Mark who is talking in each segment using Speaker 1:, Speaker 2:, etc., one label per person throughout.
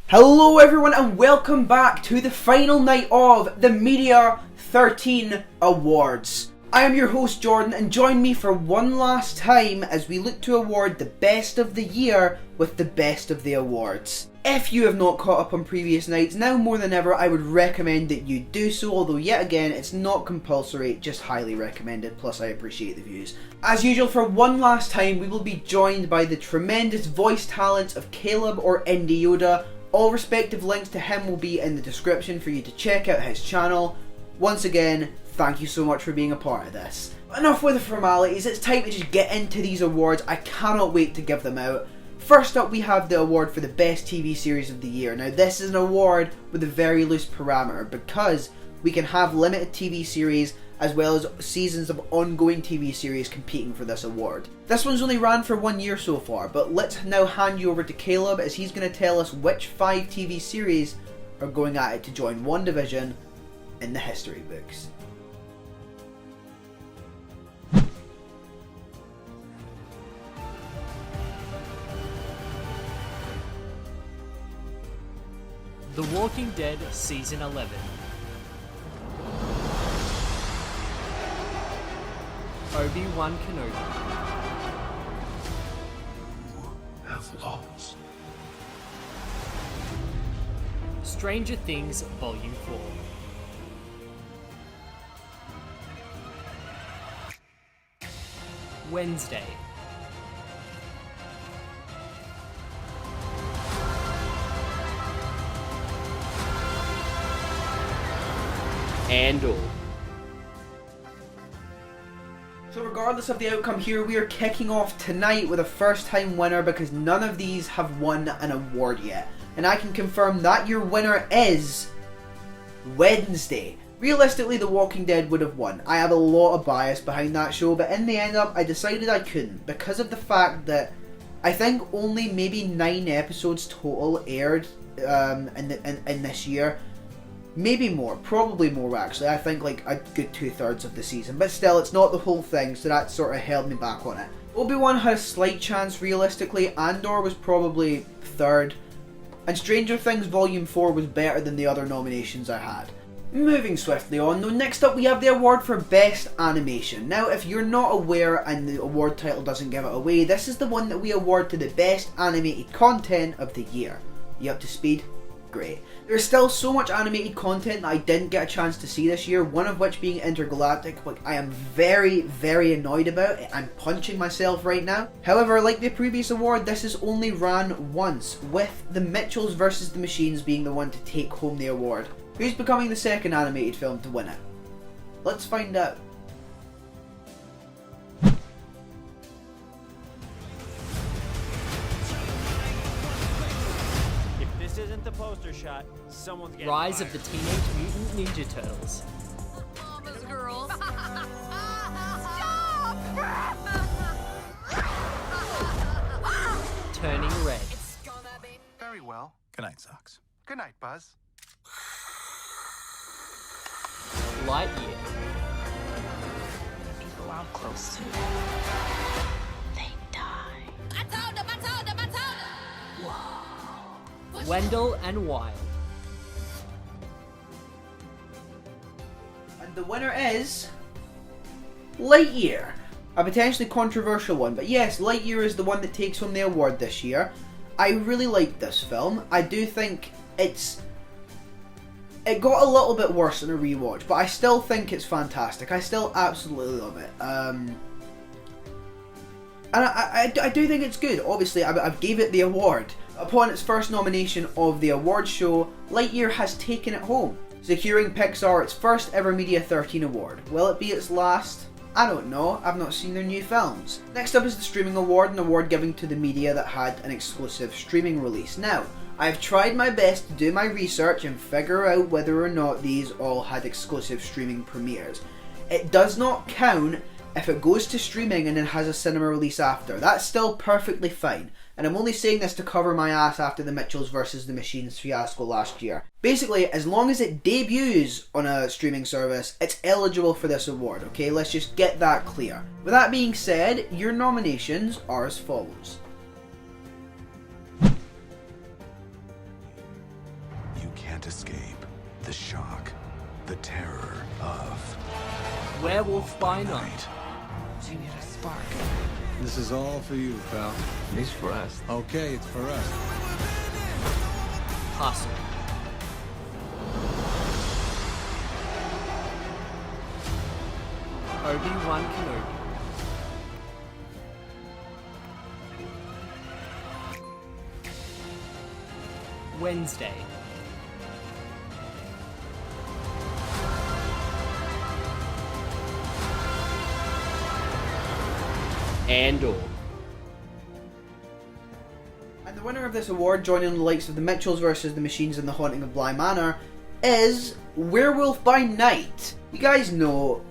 Speaker 1: Hello everyone and welcome back to the final night of the MEDIA13 Awards. I am your host Jordan and join me for one last time as we look to award the best of the year with the best of the awards. If you have not caught up on previous nights, now more than ever I would recommend that you do so, although yet again it's not compulsory, just highly recommended, plus I appreciate the views. As usual, for one last time we will be joined by the tremendous voice talents of Caleb or Indy Yoda. All respective links to him will be in the description for you to check out his channel. Once again, thank you so much for being a part of this. Enough with the formalities, it's time to just get into these awards. I cannot wait to give them out. First up we have the award for the best TV series of the year. Now this is an award with a very loose parameter because we can have limited TV series as well as seasons of ongoing TV series competing for this award. This one's only ran for 1 year so far, but let's now hand you over to Caleb as he's going to tell us which 5 TV series are going at it to join one division in the history books.
Speaker 2: The Walking Dead Season 11. Obi-Wan Kenobi.
Speaker 3: Have lost.
Speaker 2: Stranger Things Volume 4. Wednesday. Andor.
Speaker 1: So regardless of the outcome here, we are kicking off tonight with a first time winner because none of these have won an award yet. And I can confirm that your winner is Wednesday. Realistically, The Walking Dead would have won. I have a lot of bias behind that show, but in the end up, I decided I couldn't because of the fact that I think only maybe 9 episodes total aired in this year. Maybe more, probably more actually. I think like a good 2/3 of the season, but still it's not the whole thing, so that sort of held me back on it. Obi-Wan had a slight chance realistically, Andor was probably 3rd, and Stranger Things Volume 4 was better than the other nominations I had. Moving swiftly on though, next up we have the award for Best Animation. Now if you're not aware and the award title doesn't give it away, this is the one that we award to the best animated content of the year. You up to speed? Great. There's still so much animated content that I didn't get a chance to see this year, one of which being Intergalactic, which I am very annoyed about. I'm punching myself right now. However, like the previous award, this is only ran once, with the Mitchells vs. the Machines being the one to take home the award. Who's becoming the second animated film to win it? Let's find out.
Speaker 4: This isn't the poster shot. Someone's getting
Speaker 2: Rise
Speaker 4: fired.
Speaker 2: of the Teenage Mutant Ninja Turtles.
Speaker 5: Mama's girls.
Speaker 2: Turning Red.
Speaker 5: It's gonna be.
Speaker 3: Very well. Good night, Socks. Good night, Buzz.
Speaker 2: Lightyear.
Speaker 6: People I'm close to, they die.
Speaker 5: I told them. Whoa.
Speaker 2: Wendell and Wild.
Speaker 1: And the winner is Lightyear. A potentially controversial one, but yes, Lightyear is the one that takes home the award this year. I really liked this film. I do think it got a little bit worse in a rewatch, but I still think it's fantastic. I still absolutely love it. And I do think it's good. Obviously, I've gave it the award. Upon its first nomination of the awards show, Lightyear has taken it home, securing Pixar its first ever MEDIA13 award. Will it be its last? I don't know, I've not seen their new films. Next up is the Streaming Award, an award given to the media that had an exclusive streaming release. Now, I've tried my best to do my research and figure out whether or not these all had exclusive streaming premieres. It does not count if it goes to streaming and then has a cinema release after. That's still perfectly fine. And I'm only saying this to cover my ass after the Mitchells vs. the Machines fiasco last year. Basically, as long as it debuts on a streaming service, it's eligible for this award, okay? Let's just get that clear. With that being said, your nominations are as follows.
Speaker 3: can't escape the shock, the terror of
Speaker 2: Werewolf by Night.
Speaker 1: You need a spark.
Speaker 7: This is all for you, pal.
Speaker 8: It's for us.
Speaker 7: Okay, it's for us.
Speaker 2: Hustle. Obi-Wan Kenobi. Wednesday. Andor.
Speaker 1: And the winner of this award, joining the likes of the Mitchells versus the Machines and The Haunting of Bly Manor, is Werewolf by Night. You guys know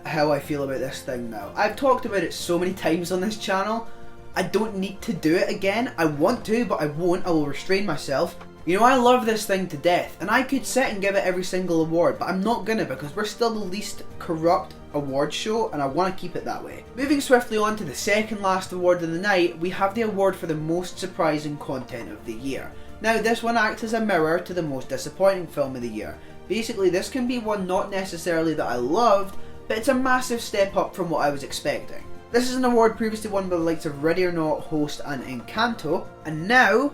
Speaker 1: how I feel about this thing now. I've talked about it so many times on this channel. I don't need to do it again. I want to, but I won't. I will restrain myself. You know, I love this thing to death, and I could sit and give it every single award, but I'm not gonna, because we're still the least corrupt award show, and I want to keep it that way. Moving swiftly on to the second last award of the night, we have the award for the most surprising content of the year. Now, this one acts as a mirror to the most disappointing film of the year. Basically, this can be one not necessarily that I loved, but it's a massive step up from what I was expecting. This is an award previously won by the likes of Ready or Not, Host and Encanto, and now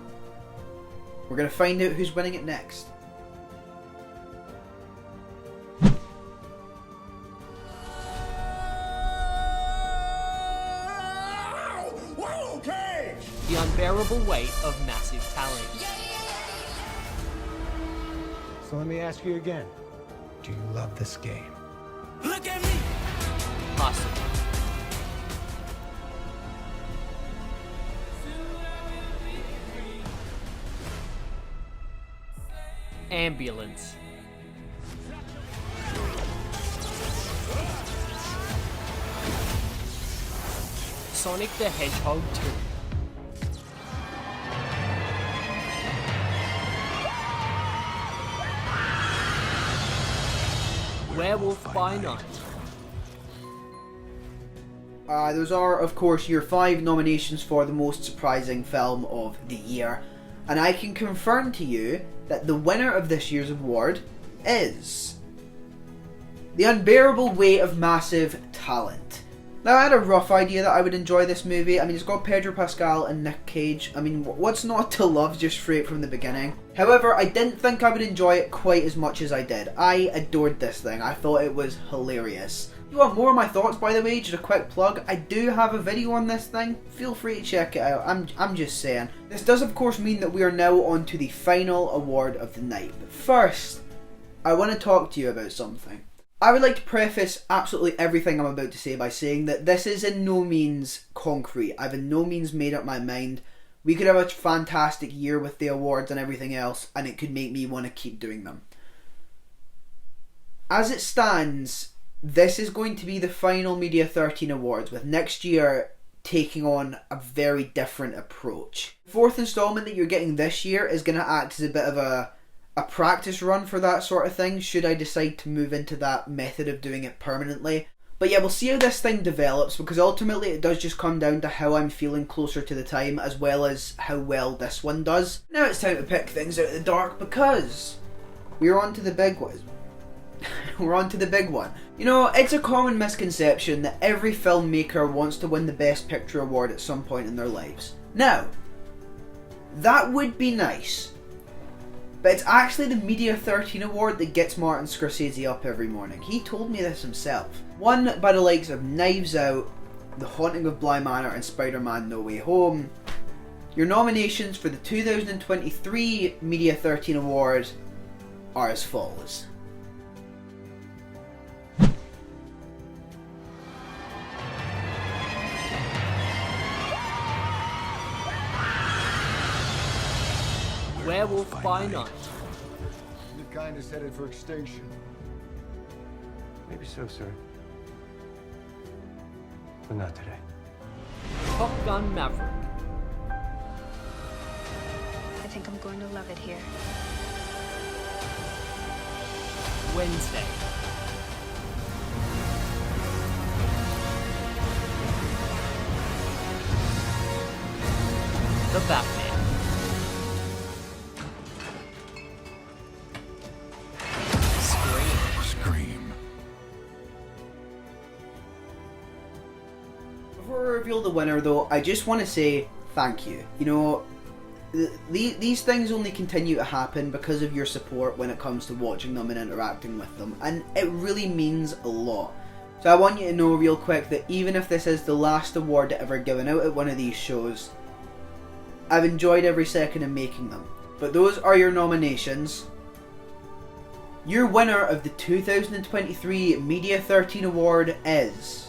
Speaker 1: we're going to find out who's winning it next.
Speaker 2: The unbearable weight of massive talent.
Speaker 7: So let me ask you again. Do you love this game?
Speaker 2: Hustle. Ambulance. Sonic the Hedgehog 2. Werewolf by Night.
Speaker 1: Those are, of course, your 5 nominations for the most surprising film of the year. And I can confirm to you that the winner of this year's award is The Unbearable Weight of Massive Talent. Now, I had a rough idea that I would enjoy this movie. I mean, it's got Pedro Pascal and Nick Cage. I mean, what's not to love just straight from the beginning? However, I didn't think I would enjoy it quite as much as I did. I adored this thing. I thought it was hilarious. If you want more of my thoughts, by the way, just a quick plug, I do have a video on this thing. Feel free to check it out. I'm just saying. This does, of course, mean that we are now on to the final award of the night. But first, I want to talk to you about something. I would like to preface absolutely everything I'm about to say by saying that this is in no means concrete. I've in no means made up my mind. We could have a fantastic year with the awards and everything else, and it could make me want to keep doing them. As it stands, this is going to be the final Media13 Awards, with next year taking on a very different approach. The 4th instalment that you're getting this year is going to act as a bit of a practice run for that sort of thing, should I decide to move into that method of doing it permanently. But yeah, we'll see how this thing develops, because ultimately it does just come down to how I'm feeling closer to the time, as well as how well this one does. Now it's time to pick things out of the dark, because we're on to the big one. We're on to the big one. You know, it's a common misconception that every filmmaker wants to win the Best Picture award at some point in their lives. Now, that would be nice. But it's actually the Media13 Award that gets Martin Scorsese up every morning. He told me this himself. Won by the likes of Knives Out, The Haunting of Bly Manor and Spider-Man No Way Home. Your nominations for the 2023 Media13 Award are as follows.
Speaker 2: Werewolf by Night.
Speaker 7: Your kind is headed for extinction.
Speaker 8: Maybe so, sir. But not today.
Speaker 2: Top Gun Maverick.
Speaker 6: I think I'm going to love it here.
Speaker 2: Wednesday. The Batman.
Speaker 1: reveal the winner though, I just want to say thank you. You know, these things only continue to happen because of your support when it comes to watching them and interacting with them, and it really means a lot. So I want you to know real quick that even if this is the last award ever given out at one of these shows, I've enjoyed every second of making them. But those are your nominations. Your winner of the 2023 Media13 Award is...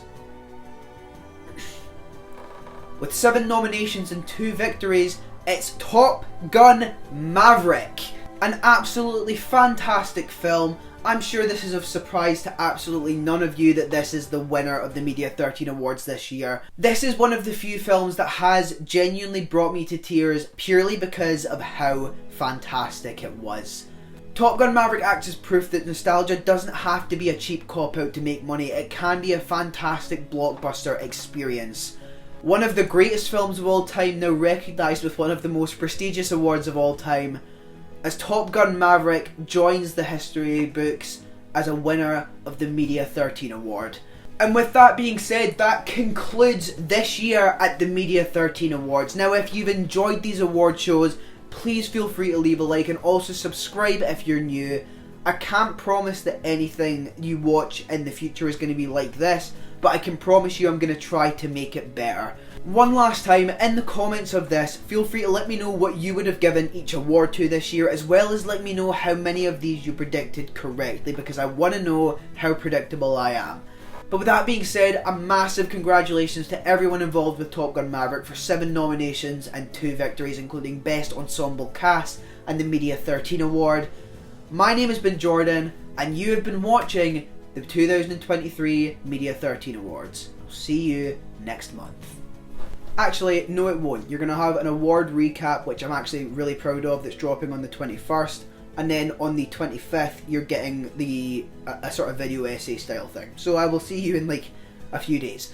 Speaker 1: with 7 nominations and 2 victories, it's Top Gun Maverick. An absolutely fantastic film. I'm sure this is of surprise to absolutely none of you that this is the winner of the Media13 Awards this year. This is one of the few films that has genuinely brought me to tears purely because of how fantastic it was. Top Gun Maverick acts as proof that nostalgia doesn't have to be a cheap cop-out to make money. It can be a fantastic blockbuster experience. One of the greatest films of all time, now recognised with one of the most prestigious awards of all time, as Top Gun Maverick joins the history books as a winner of the Media13 Award. And with that being said, that concludes this year at the Media13 Awards. Now if you've enjoyed these award shows, please feel free to leave a like and also subscribe if you're new. I can't promise that anything you watch in the future is going to be like this, but I can promise you I'm going to try to make it better. One last time, in the comments of this, feel free to let me know what you would have given each award to this year, as well as let me know how many of these you predicted correctly, because I want to know how predictable I am. But with that being said, a massive congratulations to everyone involved with Top Gun Maverick for 7 nominations and 2 victories, including Best Ensemble Cast and the Media13 Award. My name has been Jordan, and you have been watching the 2023 Media13 Awards. I'll see you next month. Actually, no it won't. You're going to have an award recap, which I'm actually really proud of, that's dropping on the 21st. And then on the 25th, you're getting a sort of video essay style thing. So I will see you in like a few days.